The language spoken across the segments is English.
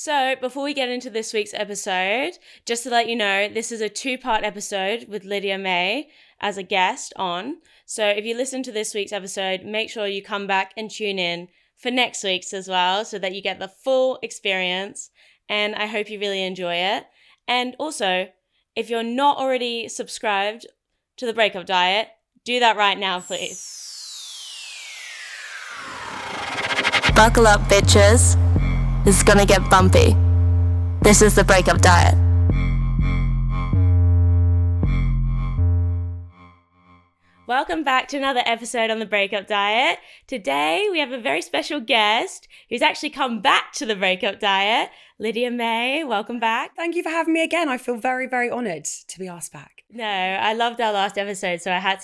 So before we get into this week's episode, just to let you know, this is a 2-part episode with Lydia Mae as a guest on. So if you listen to this week's episode, make sure you come back and tune in for next week's as well so that you get the full experience. And I hope you really enjoy it. And also, if you're not already subscribed to the Breakup Diet, do that right now, please. Buckle up, bitches. It's gonna get bumpy. This is the Breakup Diet. Welcome back to another episode on the Breakup Diet. Today we have a very special guest who's actually come back to the Breakup Diet. Lydia Mae, welcome back. Thank you for having me again. I feel very, very honoured to be asked back. No, I loved our last episode, so I had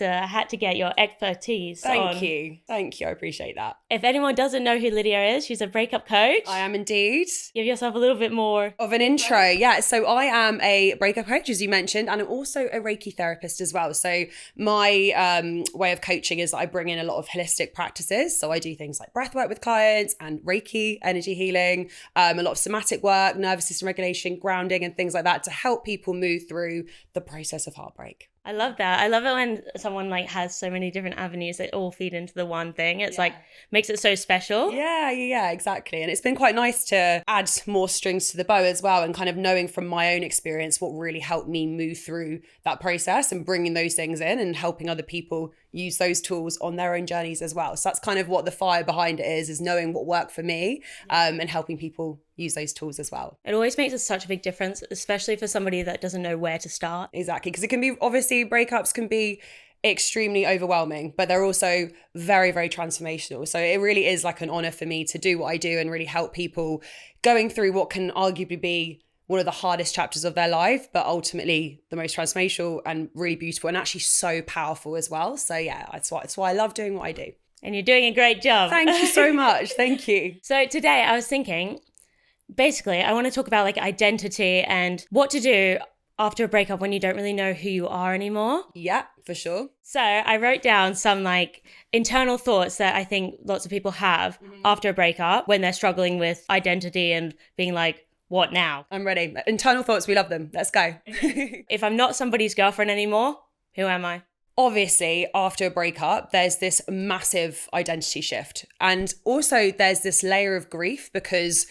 to get your expertise. Thank you. I appreciate that. If anyone doesn't know who Lydia is, she's a breakup coach. I am indeed. Give yourself a little bit more of an intro. Yeah, so I am a breakup coach, as you mentioned, and I'm also a Reiki therapist as well. So my way of coaching is that I bring in a lot of holistic practices. So I do things like breath work with clients and Reiki, energy healing, a lot of somatic work, nervous system regulation, grounding, and things like that to help people move through the process of heartbreak. I love that. I love it when someone has so many different avenues that all feed into the one thing. It's makes it so special. Yeah, exactly. And it's been quite nice to add more strings to the bow as well, and kind of knowing from my own experience what really helped me move through that process and bringing those things in and helping other people use those tools on their own journeys as well. So that's kind of what the fire behind it is knowing what worked for me and helping people use those tools as well. It always makes such a big difference, especially for somebody that doesn't know where to start. Exactly, because it can be, obviously breakups can be extremely overwhelming, but they're also very, very transformational. So it really is like an honor for me to do what I do and really help people going through what can arguably be one of the hardest chapters of their life, but ultimately the most transformational and really beautiful and actually so powerful as well. So yeah, that's why I love doing what I do. And you're doing a great job. Thank you so much. Thank you. So today I was thinking, basically, I want to talk about identity and what to do after a breakup when you don't really know who you are anymore. Yeah, for sure. So I wrote down some internal thoughts that I think lots of people have after a breakup when they're struggling with identity and being like, what now? I'm ready. Internal thoughts, we love them. Let's go. If I'm not somebody's girlfriend anymore, who am I? Obviously, after a breakup, there's this massive identity shift. And also there's this layer of grief because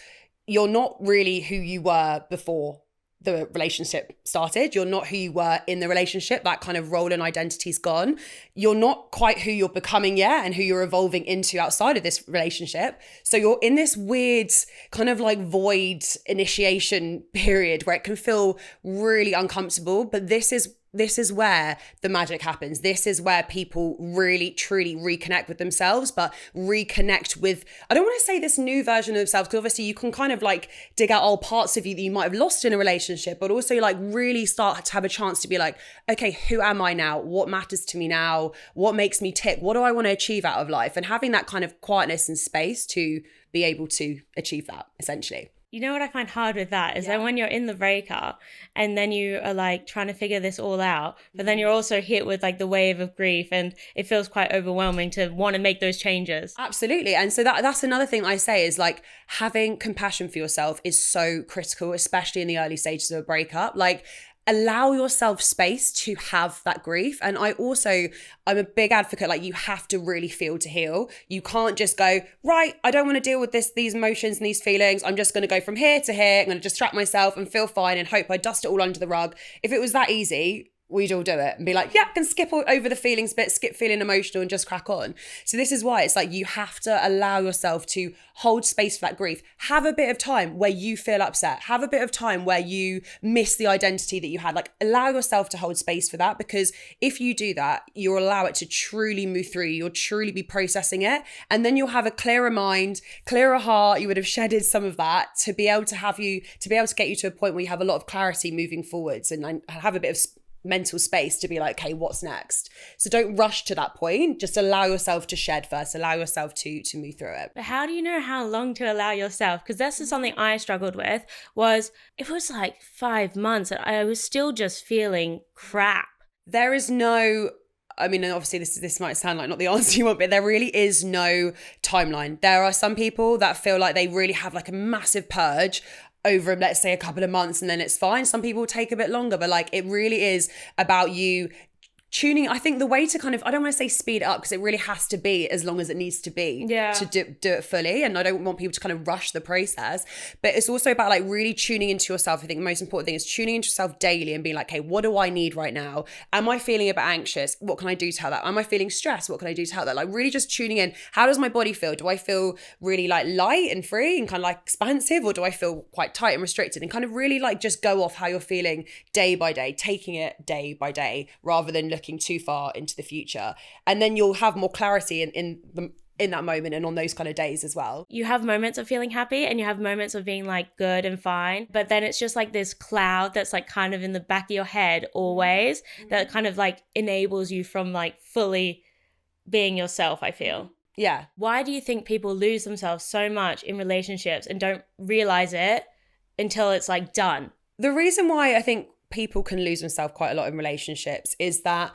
you're not really who you were before the relationship started. You're not who you were in the relationship. That kind of role and identity's gone. You're not quite who you're becoming yet and who you're evolving into outside of this relationship. So you're in this weird kind of void initiation period where it can feel really uncomfortable. But this is where the magic happens. This is where people really, truly reconnect with themselves, but reconnect with, I don't want to say this new version of themselves, because obviously you can kind of dig out old parts of you that you might have lost in a relationship, but also really start to have a chance to be okay, who am I now? What matters to me now? What makes me tick? What do I want to achieve out of life? And having that kind of quietness and space to be able to achieve that, essentially. You know what I find hard with that is that when you're in the breakup and then you are trying to figure this all out, but then you're also hit with the wave of grief and it feels quite overwhelming to want to make those changes. Absolutely. And so that's another thing I say is having compassion for yourself is so critical, especially in the early stages of a breakup. Allow yourself space to have that grief. And I'm a big advocate, you have to really feel to heal. You can't just go, right, I don't want to deal with these emotions and these feelings. I'm just going to go from here to here. I'm going to distract myself and feel fine and hope I dust it all under the rug. If it was that easy, we'd all do it and be yeah, I can skip over the feelings bit, skip feeling emotional and just crack on. So this is why it's you have to allow yourself to hold space for that grief. Have a bit of time where you feel upset. Have a bit of time where you miss the identity that you had. Allow yourself to hold space for that, because if you do that, you'll allow it to truly move through. You'll truly be processing it. And then you'll have a clearer mind, clearer heart. You would have shedded some of that to be able to get you to a point where you have a lot of clarity moving forwards and have a bit of mental space to be okay, what's next? So don't rush to that point. Just allow yourself to shed first. Allow yourself to move through it. But how do you know how long to allow yourself? Because this is something I struggled with. It was 5 months and I was still just feeling crap. There is no, obviously this might sound like not the answer you want, but there really is no timeline. There are some people that feel like they really have a massive purge. over, let's say, a couple of months and then it's fine. Some people take a bit longer, but like it really is about you tuning. I think the way to kind of, I don't want to say speed it up because it really has to be as long as it needs to be to do it fully. And I don't want people to kind of rush the process, but it's also about like really tuning into yourself. I think the most important thing is tuning into yourself daily and being like, okay, what do I need right now? Am I feeling a bit anxious? What can I do to help that? Am I feeling stressed? What can I do to help that? Like really just tuning in. How does my body feel? Do I feel really like light and free and kind of like expansive, or do I feel quite tight and restricted? And kind of really like just go off how you're feeling day by day, taking it day by day rather than looking too far into the future. And then you'll have more clarity in that moment and on those kind of days as well. You have moments of feeling happy and you have moments of being like good and fine, but then it's just like this cloud that's like kind of in the back of your head always that kind of like enables you from like fully being yourself, I feel. Yeah. Why do you think people lose themselves so much in relationships and don't realize it until it's like done? The reason why I think people can lose themselves quite a lot in relationships is that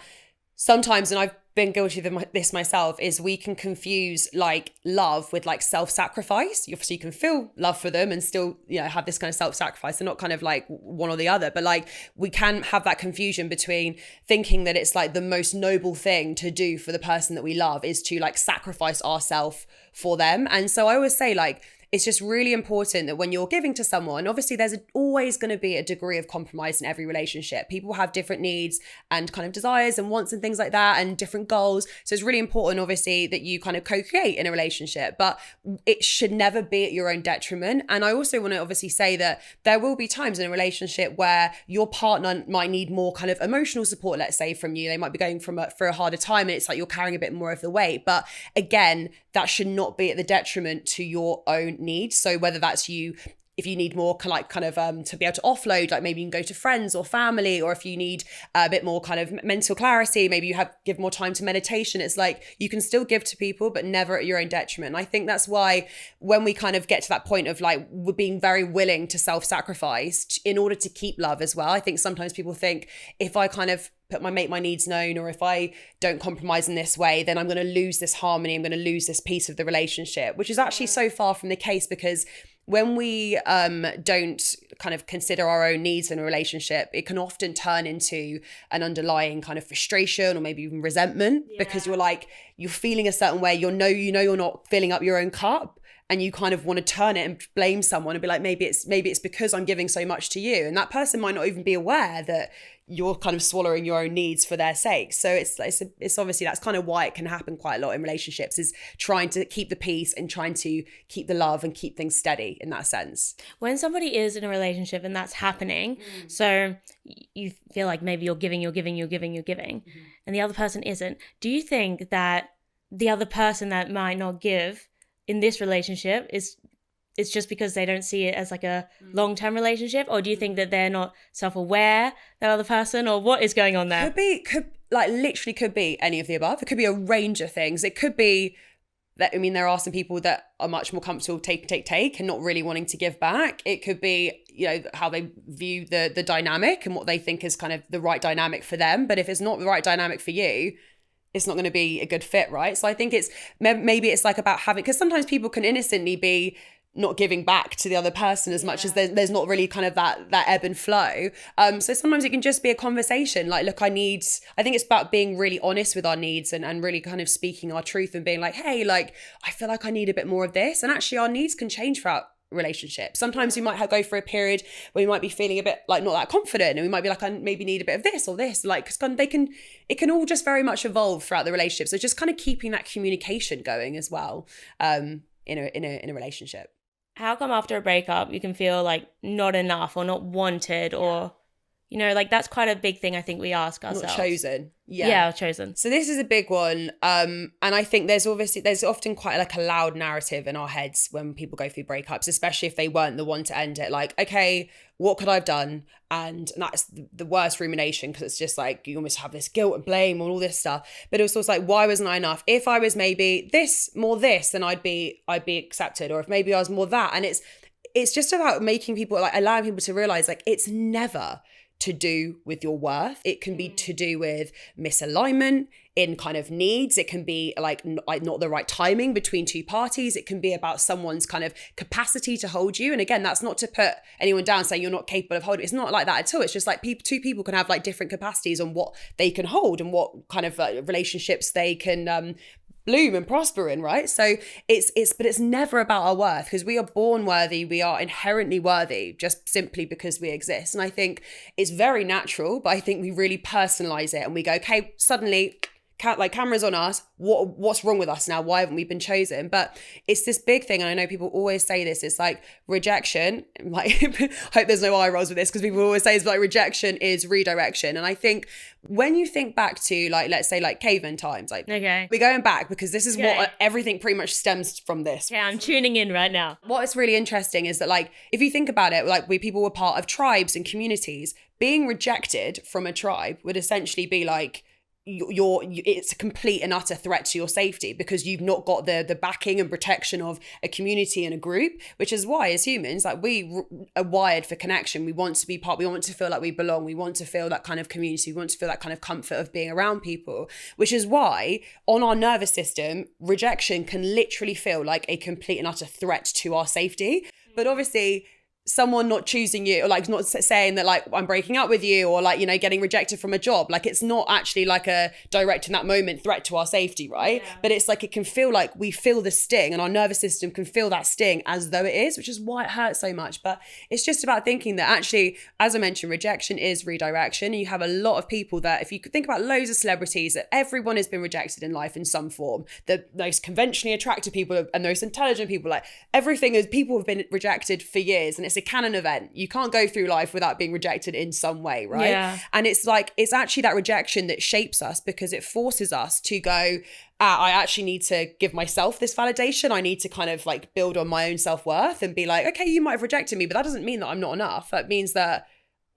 sometimes, and I've been guilty of this myself, is we can confuse like love with like self-sacrifice. Obviously you can feel love for them and still, you know, have this kind of self-sacrifice and not kind of like one or the other, but like we can have that confusion between thinking that it's like the most noble thing to do for the person that we love is to like sacrifice ourselves for them. And so I always say like, it's just really important that when you're giving to someone, obviously there's always going to be a degree of compromise in every relationship. People have different needs and kind of desires and wants and things like that and different goals. So it's really important, obviously, that you kind of co-create in a relationship, but it should never be at your own detriment. And I also want to obviously say that there will be times in a relationship where your partner might need more kind of emotional support, let's say, from you. They might be going through a harder time and it's like you're carrying a bit more of the weight. But again, that should not be at the detriment to your own needs. So whether that's you, if you need more to be able to offload, like maybe you can go to friends or family, or if you need a bit more kind of mental clarity, maybe you give more time to meditation. It's like you can still give to people, but never at your own detriment. And I think that's why when we kind of get to that point of like we're being very willing to self-sacrifice in order to keep love as well. I think sometimes people think if I kind of make my needs known, or if I don't compromise in this way, then I'm going to lose this harmony, I'm going to lose this piece of the relationship, which is actually so far from the case, because when we don't kind of consider our own needs in a relationship, it can often turn into an underlying kind of frustration or maybe even resentment, because you're feeling a certain way, you know you're not filling up your own cup, and you kind of want to turn it and blame someone and be like, maybe it's because I'm giving so much to you, and that person might not even be aware that you're kind of swallowing your own needs for their sake. So it's obviously that's kind of why it can happen quite a lot in relationships, is trying to keep the peace and trying to keep the love and keep things steady in that sense. When somebody is in a relationship and that's happening, so you feel like maybe you're giving, and the other person isn't. Do you think that the other person that might not give in this relationship it's just because they don't see it as like a long-term relationship? Or do you think that they're not self-aware, that other person, or what is going on there? Could be any of the above. It could be a range of things. It could be that, I mean, there are some people that are much more comfortable take and not really wanting to give back. It could be, you know, how they view the dynamic and what they think is kind of the right dynamic for them. But if it's not the right dynamic for you, it's not going to be a good fit, right? So I think maybe it's like about having, because sometimes people can innocently be not giving back to the other person as much as there's not really kind of that ebb and flow. So sometimes it can just be a conversation like, look, I think it's about being really honest with our needs and really kind of speaking our truth and being like, hey, like, I feel like I need a bit more of this. And actually our needs can change throughout relationships. Sometimes we might go through a period where we might be feeling a bit like not that confident, and we might be like, I maybe need a bit of this or this, like, because it can all just very much evolve throughout the relationship. So just kind of keeping that communication going as well in a relationship. How come after a breakup you can feel like not enough or not wanted, or, you know, like that's quite a big thing I think we ask ourselves. Not chosen. Yeah, chosen. So this is a big one. And I think there's often quite like a loud narrative in our heads when people go through breakups, especially if they weren't the one to end it. Like, okay, what could I have done? And that's the worst rumination, because it's just like you almost have this guilt and blame and all this stuff. But it was also like, why wasn't I enough? If I was maybe more this, then I'd be accepted. Or if maybe I was more that. And it's just about making people, like allowing people to realize like it's never to do with your worth. It can be to do with misalignment in kind of needs. It can be like not the right timing between two parties. It can be about someone's kind of capacity to hold you. And again, that's not to put anyone down saying you're not capable of holding. It's not like that at all. It's just like two people can have like different capacities on what they can hold and what kind of relationships they can bloom and prosper in, right? So it's never about our worth, because we are born worthy. We are inherently worthy just simply because we exist. And I think it's very natural, but I think we really personalize it and we go, okay, suddenly like cameras on us, what's wrong with us now? Why haven't we been chosen? But it's this big thing, and I know people always say this, it's like rejection, like hope there's no eye rolls with this, because people always say it's like rejection is redirection. And I think when you think back to like, let's say like caveman times, like we're going back because this is what everything pretty much stems from this. Yeah, I'm tuning in right now. What's really interesting is that like, if you think about it, like people were part of tribes and communities. Being rejected from a tribe would essentially be like, it's a complete and utter threat to your safety, because you've not got the backing and protection of a community and a group, which is why as humans, like we are wired for connection. We want to be part, we want to feel like we belong. We want to feel that kind of community. We want to feel that kind of comfort of being around people, which is why on our nervous system, rejection can literally feel like a complete and utter threat to our safety. But obviously, someone not choosing you, or like not saying that like I'm breaking up with you, or like, you know, getting rejected from a job, like it's not actually like a direct in that moment threat to our safety, right? Yeah. But it's like it can feel like we feel the sting, and our nervous system can feel that sting as though it is, which is why it hurts so much. But it's just about thinking that actually, as I mentioned, rejection is redirection. And you have a lot of people that, if you could think about loads of celebrities, that everyone has been rejected in life in some form. The most conventionally attractive people and those intelligent people, like everything is, people have been rejected for years, and it's a canon event. You can't go through life without being rejected in some way, right? Yeah. And it's like, it's actually that rejection that shapes us, because it forces us to go, I actually need to give myself this validation. I need to kind of like build on my own self-worth and be like, okay, you might have rejected me, but that doesn't mean that I'm not enough. That means that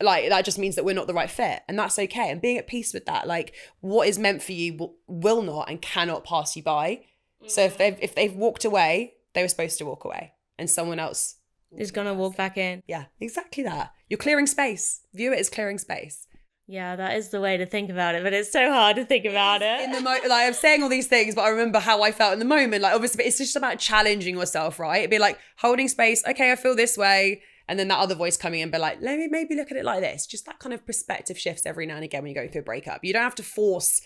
like, that just means that we're not the right fit, and that's okay. And being at peace with that, like what is meant for you will not and cannot pass you by. So if they've walked away, they were supposed to walk away, and someone else is gonna walk back in. Yeah, exactly that. You're clearing space. View it as clearing space. Yeah, that is the way to think about it, but it's so hard to think about it. Like I'm saying all these things, but I remember how I felt in the moment. Like obviously, it's just about challenging yourself, right? It'd be like holding space. Okay, I feel this way. And then that other voice coming in, be like, let me maybe look at it like this. Just that kind of perspective shifts every now and again when you're going through a breakup. You don't have to force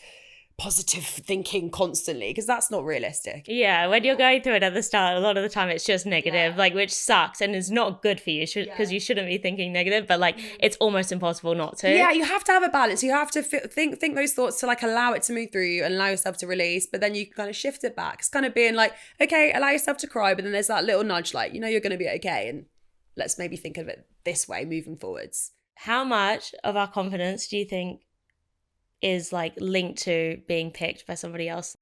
positive thinking constantly, because that's not realistic. Yeah, when you're going through it at the start, a lot of the time it's just negative, like, which sucks and is not good for you, because you shouldn't be thinking negative, but like it's almost impossible not to. Yeah, you have to have a balance. You have to think those thoughts to like allow it to move through you and allow yourself to release, but then you can kind of shift it back. It's kind of being like, okay, allow yourself to cry, but then there's that little nudge, like, you know, you're going to be okay, and let's maybe think of it this way moving forwards. How much of our confidence do you think is like linked to being picked by somebody else?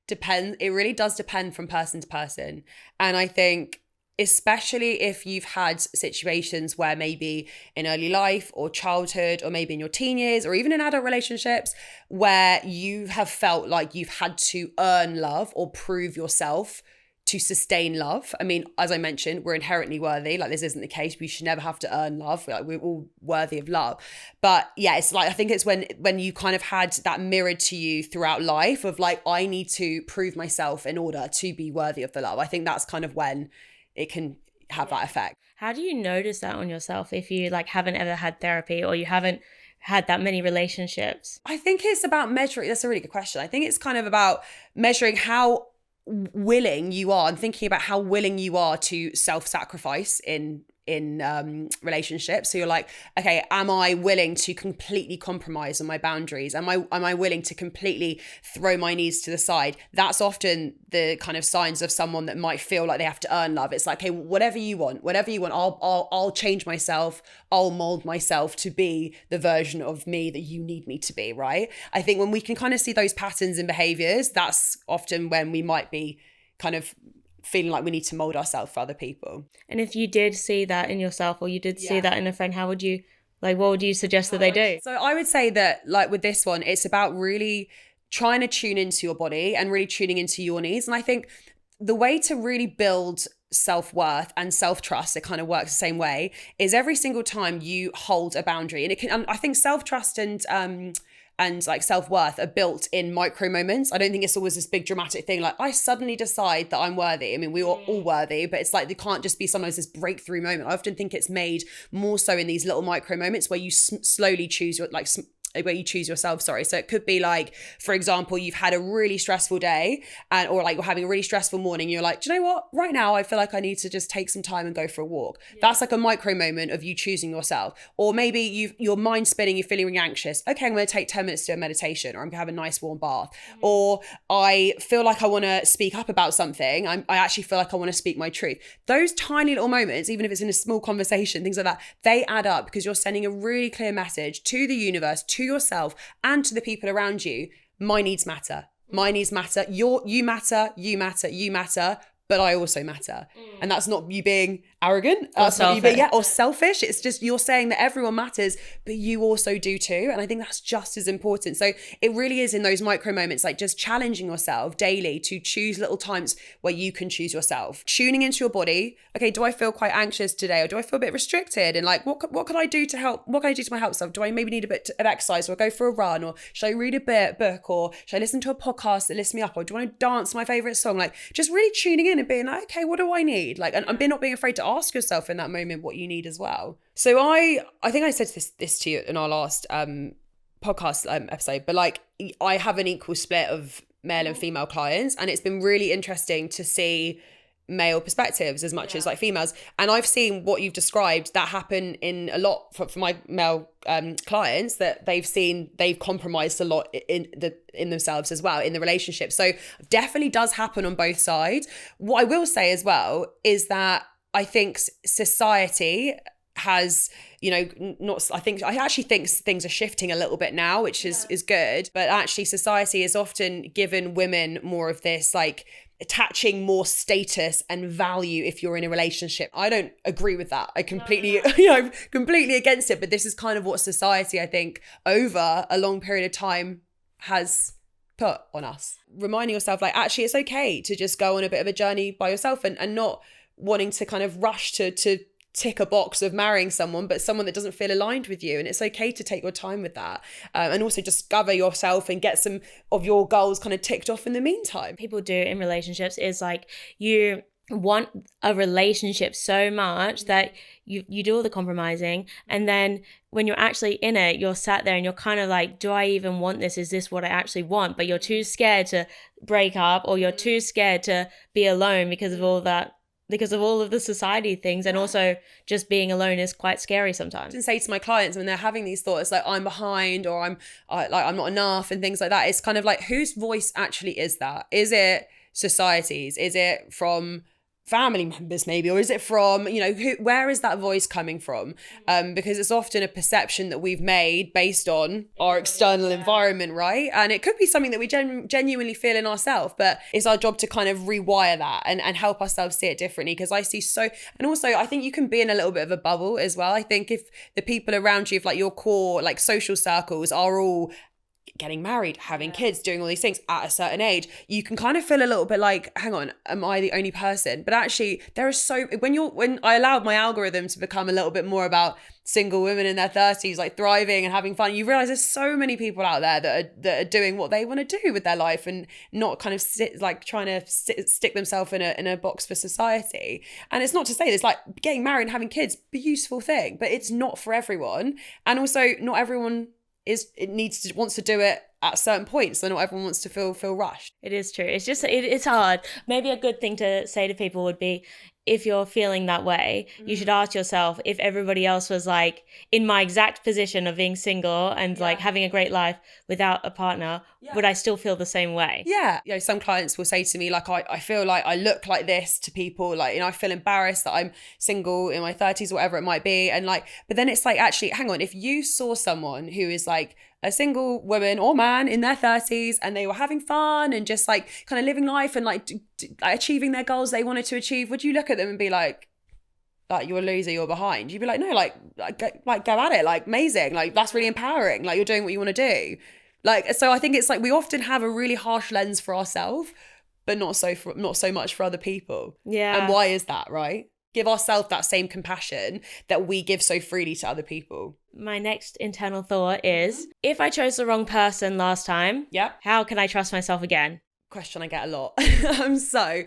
Depends. It really does depend from person to person. And I think especially if you've had situations where maybe in early life or childhood, or maybe in your teen years, or even in adult relationships, where you have felt like you've had to earn love or prove yourself to sustain love. I mean, as I mentioned, we're inherently worthy. Like this isn't the case. We should never have to earn love. Like we're all worthy of love. But yeah, it's like, I think it's when you kind of had that mirrored to you throughout life of like, I need to prove myself in order to be worthy of the love. I think that's kind of when it can have that effect. How do you notice that on yourself if you like haven't ever had therapy, or you haven't had that many relationships? I think it's about measuring. That's a really good question. I think it's kind of about measuring how willing you are, and thinking about how willing you are to self-sacrifice in relationships. So you're like, okay, am I willing to completely compromise on my boundaries? Am I willing to completely throw my needs to the side? That's often the kind of signs of someone that might feel like they have to earn love. It's like, hey, whatever you want, I'll change myself. I'll mold myself to be the version of me that you need me to be, right? I think when we can kind of see those patterns in behaviors, that's often when we might be kind of feeling like we need to mold ourselves for other people. And if you did see that in yourself, or you did see that in a friend, how would you, like, what would you suggest that they do? So I would say that, like with this one, it's about really trying to tune into your body and really tuning into your needs. And I think the way to really build self-worth and self-trust, it kind of works the same way, is every single time you hold a boundary, and it can, I think self-trust and like self-worth are built in micro moments. I don't think it's always this big dramatic thing like I suddenly decide that I'm worthy. I mean, we are all worthy, but it's like there can't just be sometimes this breakthrough moment. I often think it's made more so in these little micro moments where you slowly choose your where you choose yourself, sorry. So it could be like, for example, you've had a really stressful day or like you're having a really stressful morning. You're like, do you know what? Right now, I feel like I need to just take some time and go for a walk. Yeah. That's like a micro moment of you choosing yourself. Or maybe your mind's spinning, you're feeling really anxious. Okay, I'm going to take 10 minutes to do a meditation, or I'm going to have a nice warm bath. Mm-hmm. Or I feel like I want to speak up about something. I actually feel like I want to speak my truth. Those tiny little moments, even if it's in a small conversation, things like that, they add up because you're sending a really clear message to the universe, to yourself, and to the people around you. My needs matter. My needs matter. You matter. You matter. You matter. But I also matter. And that's not you being arrogant or selfish. Or selfish. It's just you're saying that everyone matters, but you also do too. And I think that's just as important. So it really is in those micro moments, like just challenging yourself daily to choose little times where you can choose yourself. Tuning into your body. Okay, do I feel quite anxious today? Or do I feel a bit restricted? And like, what could I do to help? What can I do to my help self? Do I maybe need a bit of exercise, or go for a run? Or should I read a book? Or should I listen to a podcast that lifts me up? Or do I want to dance my favorite song? Like just really tuning in and being like, okay, what do I need? Like, and not being afraid to ask yourself in that moment what you need as well. So I think I said this to you in our last podcast episode, but like I have an equal split of male and female clients, and it's been really interesting to see male perspectives as much as like females. And I've seen what you've described that happen in a lot for my male clients, that they've compromised a lot in themselves as well in the relationship. So definitely does happen on both sides. What I will say as well is that I think society has, I actually think things are shifting a little bit now, which is good. But actually society has often given women more of this, like attaching more status and value if you're in a relationship. I don't agree with that. I completely, completely against it. But this is kind of what society, I think, over a long period of time has put on us. Reminding yourself, like, actually, it's okay to just go on a bit of a journey by yourself and not wanting to kind of rush to tick a box of marrying someone, but someone that doesn't feel aligned with you. And it's okay to take your time with that. And also discover yourself and get some of your goals kind of ticked off in the meantime. People do in relationships is like you want a relationship so much that you do all the compromising, and then when you're actually in it, you're sat there and you're kind of like, do I even want this? Is this what I actually want? But you're too scared to break up, or you're too scared to be alone because of all of the society things. And also just being alone is quite scary sometimes. And say to my clients when they're having these thoughts like I'm behind, or I'm not enough and things like that, it's kind of like, whose voice actually is that? Is it society's? Is it from family members maybe, or is it from, where is that voice coming from? Because it's often a perception that we've made based on our external environment, right? And it could be something that we genuinely feel in ourselves, but it's our job to kind of rewire that and help ourselves see it differently. Because I see and also I think you can be in a little bit of a bubble as well. I think if the people around you, if like your core like social circles are all getting married, having kids, doing all these things at a certain age, you can kind of feel a little bit like, hang on, am I the only person? But actually there is when I allowed my algorithm to become a little bit more about single women in their 30s, like thriving and having fun, you realize there's so many people out there that are doing what they want to do with their life and not kind of trying to stick themselves in a box for society. And it's not to say this, like getting married and having kids, beautiful thing, but it's not for everyone. And also not everyone wants to do it at certain points, so not everyone wants to feel rushed. It is true. It's just it's hard. Maybe a good thing to say to people would be, if you're feeling that way, you should ask yourself, if everybody else was like in my exact position of being single and like having a great life without a partner, would I still feel the same way? Yeah. Some clients will say to me, like, I feel like I look like this to people, like, I feel embarrassed that I'm single in my 30s, whatever it might be. And like, but then it's like, actually, hang on, if you saw someone who is like a single woman or man in their 30s and they were having fun and just like kind of living life and like achieving their goals they wanted to achieve, would you look at them and be like you're a loser, you're behind? You'd be like, no, like go at it, like amazing, like that's really empowering, like you're doing what you want to do. Like, so I think it's like we often have a really harsh lens for ourselves, but not so much for other people. Yeah. And why is that, right? Give ourselves that same compassion that we give so freely to other people. My next internal thought is, if I chose the wrong person last time, how can I trust myself again? Question I get a lot. So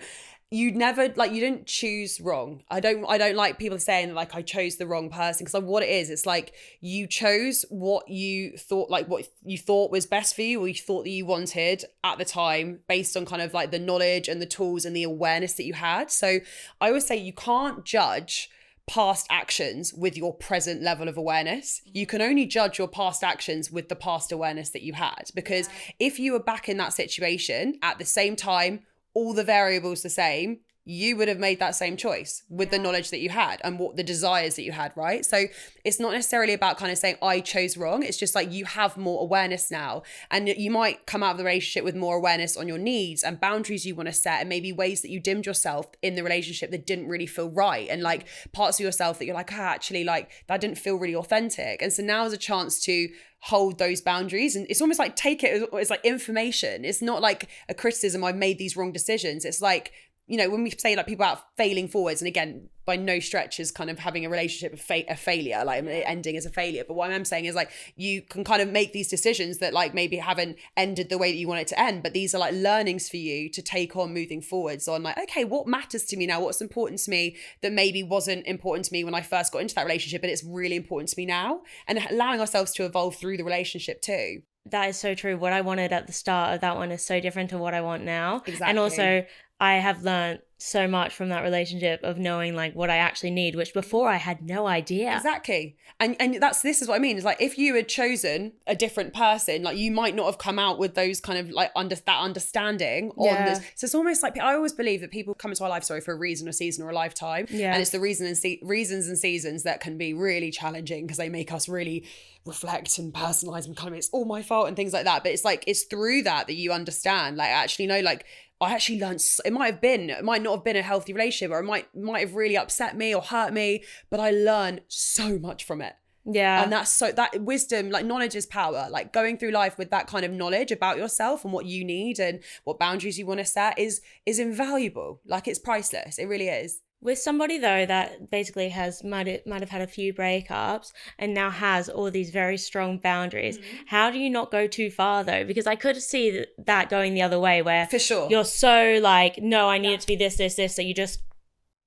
you didn't choose wrong. I don't like people saying like I chose the wrong person, because like what it is, it's like you chose what you thought was best for you, or you thought that you wanted at the time, based on kind of like the knowledge and the tools and the awareness that you had. So I always say you can't judge past actions with your present level of awareness. You can only judge your past actions with the past awareness that you had, because if you were back in that situation at the same time, all the variables the same, you would have made that same choice with the knowledge that you had and what the desires that you had, right? So it's not necessarily about kind of saying I chose wrong. It's just like you have more awareness now, and you might come out of the relationship with more awareness on your needs and boundaries you want to set, and maybe ways that you dimmed yourself in the relationship that didn't really feel right, and like parts of yourself that you're like, actually like that didn't feel really authentic. And so now is a chance to hold those boundaries, and it's almost like take it as like information. It's not like a criticism, I made these wrong decisions. It's like, you know, when we say like people out failing forwards, and again, by no stretch is kind of having a relationship a failure, like ending as a failure. But what I'm saying is like, you can kind of make these decisions that like maybe haven't ended the way that you want it to end, but these are like learnings for you to take on moving forward. So I'm like, okay, what matters to me now? What's important to me that maybe wasn't important to me when I first got into that relationship, but it's really important to me now? And allowing ourselves to evolve through the relationship too. That is so true. What I wanted at the start of that one is so different to what I want now. Exactly. And also, I have learned so much from that relationship of knowing like what I actually need, which before I had no idea. Exactly. And this is what I mean. It's like if you had chosen a different person, like you might not have come out with those kind of like that understanding on this. So it's almost like, I always believe that people come into our life, for a reason, a season, or a lifetime. Yeah. And it's the reasons and seasons that can be really challenging, because they make us really reflect and personalize and kind of, it's all my fault and things like that. But it's like, it's through that you understand, like, actually, no, like, I actually learned, it might not have been a healthy relationship, or it might have really upset me or hurt me, but I learned so much from it. Yeah. And that wisdom, like knowledge is power. Like going through life with that kind of knowledge about yourself and what you need and what boundaries you want to set is invaluable. Like it's priceless. It really is. With somebody though that basically might have had a few breakups and now has all these very strong boundaries, how do you not go too far though? Because I could see that going the other way, where for sure you're so like, no, I need it to be this, so you just...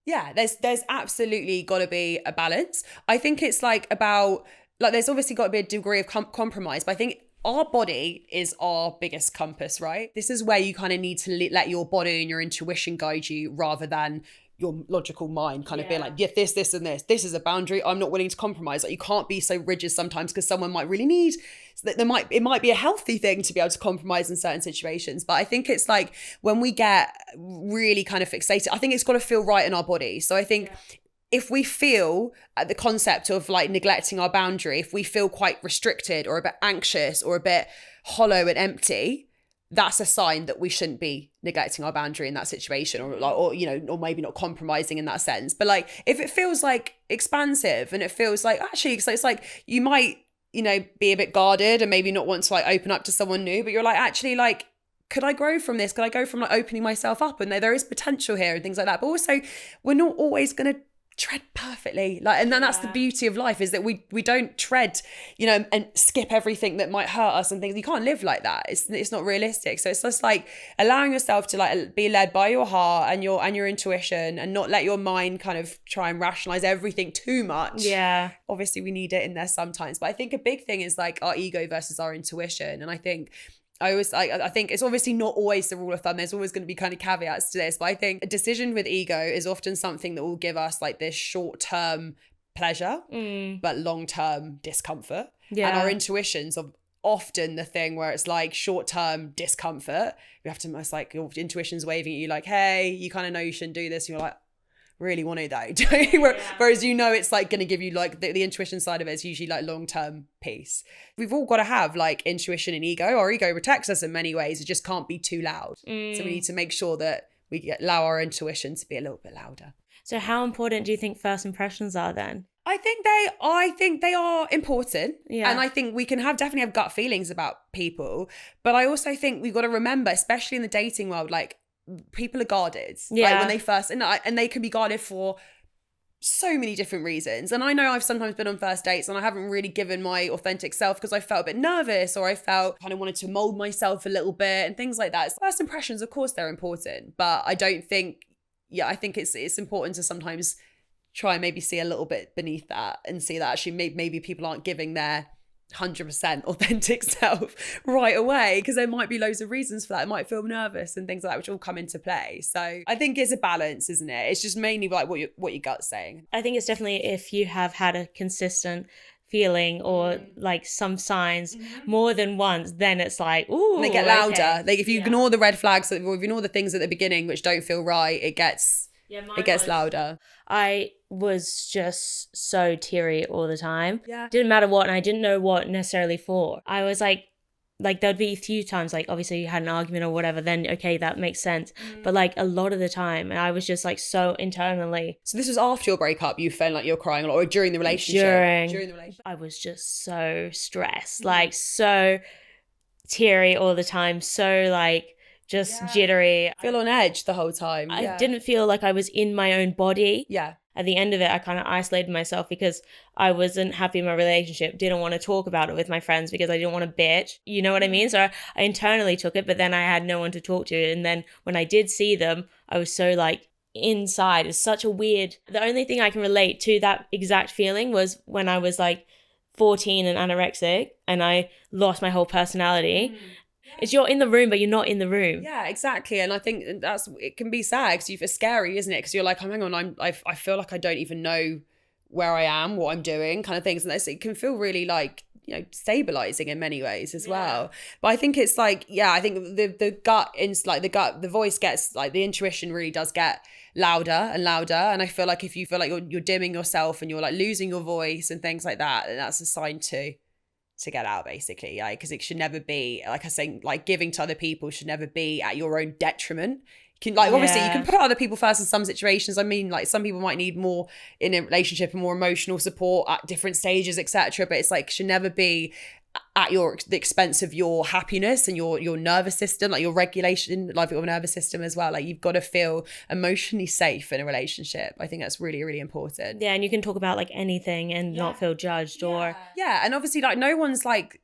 Yeah, there's absolutely got to be a balance. I think it's like about, like there's obviously got to be a degree of compromise, but I think our body is our biggest compass, right? This is where you kind of need to let your body and your intuition guide you, rather than your logical mind kind of being like, yeah, this and this is a boundary, I'm not willing to compromise. Like you can't be so rigid sometimes, because someone might really need, it might be a healthy thing to be able to compromise in certain situations. But I think it's like when we get really kind of fixated, I think it's got to feel right in our body. So I think if we feel at the concept of like neglecting our boundary, if we feel quite restricted or a bit anxious or a bit hollow and empty, that's a sign that we shouldn't be neglecting our boundary in that situation, or you know, or maybe not compromising in that sense. But like if it feels like expansive and it feels like actually, it's like you might, you know, be a bit guarded and maybe not want to like open up to someone new, but you're like, actually, like, could I grow from this? Could I go from like opening myself up, and there is potential here and things like that. But also, we're not always going to tread perfectly, like, and then that's the beauty of life, is that we don't tread, you know, and skip everything that might hurt us and things. You can't live like that. It's not realistic. So it's just like allowing yourself to like be led by your heart and your intuition, and not let your mind kind of try and rationalize everything too much. Yeah, obviously we need it in there sometimes, but I think a big thing is like our ego versus our intuition. And I think I think it's obviously not always the rule of thumb. There's always going to be kind of caveats to this, but I think a decision with ego is often something that will give us like this short-term pleasure, but long-term discomfort. Yeah. And our intuitions are often the thing where it's like short-term discomfort. You have to, it's like your intuition's waving at you like, hey, you kind of know you shouldn't do this. And you're like, really want to though. Whereas you know it's like going to give you like the intuition side of it is usually like long-term peace. We've all got to have like intuition and ego. Our ego protects us in many ways. It just can't be too loud. So we need to make sure that we allow our intuition to be a little bit louder. So how important do you think first impressions are then? I think they are important. Yeah. And I think we can definitely have gut feelings about people. But I also think we've got to remember, especially in the dating world, like people are guarded. Yeah. Like when they first, and they can be guarded for so many different reasons. And I know I've sometimes been on first dates and I haven't really given my authentic self because I felt a bit nervous, or I felt kind of wanted to mold myself a little bit and things like that. So first impressions, of course, they're important, but I don't think, I think it's important to sometimes try and maybe see a little bit beneath that and see that actually maybe people aren't giving their 100% authentic self right away, because there might be loads of reasons for that. It might feel nervous and things like that, which all come into play. So I think it's a balance, isn't it? It's just mainly like what your gut's saying. I think it's definitely if you have had a consistent feeling or like some signs more than once, then it's like, ooh, and they get louder. Okay. Like if you ignore the red flags, or if you ignore the things at the beginning which don't feel right, it gets louder. I was just so teary all the time. Yeah. Didn't matter what, and I didn't know what necessarily for. I was like there'd be a few times, like obviously you had an argument or whatever, then okay, that makes sense. But like a lot of the time, I was just like so internally. So this was after your breakup, you felt like you're crying a lot, or during the relationship? During the relationship. I was just so stressed, like so teary all the time, so like just jittery. Feel on edge the whole time. I didn't feel like I was in my own body. Yeah. At the end of it, I kind of isolated myself because I wasn't happy in my relationship, didn't want to talk about it with my friends because I didn't want to bitch. You know what I mean? So I internally took it, but then I had no one to talk to. And then when I did see them, I was so like inside. It's such a weird... The only thing I can relate to that exact feeling was when I was like 14 and anorexic and I lost my whole personality. It's you're in the room, but you're not in the room. Yeah, exactly. And I think it can be sad because it's scary, isn't it? Because you're like, oh, hang on, I feel like I don't even know where I am, what I'm doing, kind of things. And it can feel really like, stabilizing in many ways as well. But I think it's like, I think the voice gets like, the intuition really does get louder and louder. And I feel like if you feel like you're dimming yourself and you're like losing your voice and things like that, then that's a sign to get out, basically. Because it should never be, like I say, like giving to other people should never be at your own detriment. Obviously you can put other people first in some situations. I mean, like some people might need more in a relationship and more emotional support at different stages, etc. But it's like should never be at the expense of your happiness and your nervous system, like your regulation, like your nervous system as well. Like you've got to feel emotionally safe in a relationship. I think that's really, really important. Yeah, and you can talk about like anything and not feel judged or... Yeah, and obviously like no one's like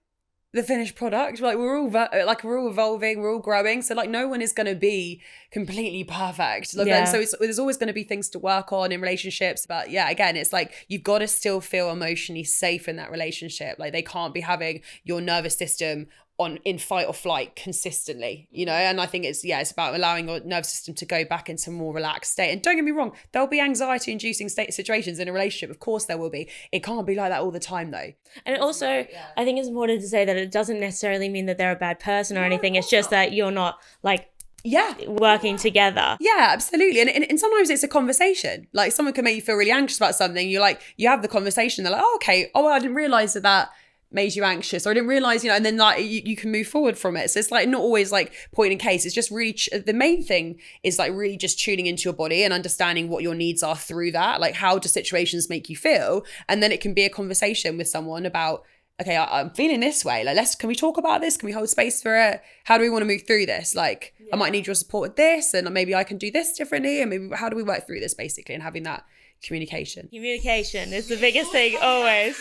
the finished product. Like we're all evolving, we're all growing. So like no one is going to be completely perfect. And so there's always going to be things to work on in relationships. But yeah, again, it's like you've got to still feel emotionally safe in that relationship. Like they can't be having your nervous system in fight or flight consistently, and I think it's about allowing your nervous system to go back into a more relaxed state. And don't get me wrong, there'll be anxiety inducing situations in a relationship, of course there will be. It can't be like that all the time though. And also I think it's important to say that it doesn't necessarily mean that they're a bad person or anything. It's just that you're not like working together. Yeah, absolutely. And sometimes it's a conversation. Like someone can make you feel really anxious about something. You have the conversation. They're like, oh, okay. Oh, I didn't realize that made you anxious, or I didn't realize, and then like you can move forward from it. So it's like not always like point in case. It's just really the main thing is like really just tuning into your body and understanding what your needs are through that. Like how do situations make you feel? And then it can be a conversation with someone about, okay, I'm feeling this way. Like can we talk about this? Can we hold space for it? How do we want to move through this? Like I might need your support with this, and maybe I can do this differently, and maybe how do we work through this basically, and having that communication. Communication is the biggest thing always.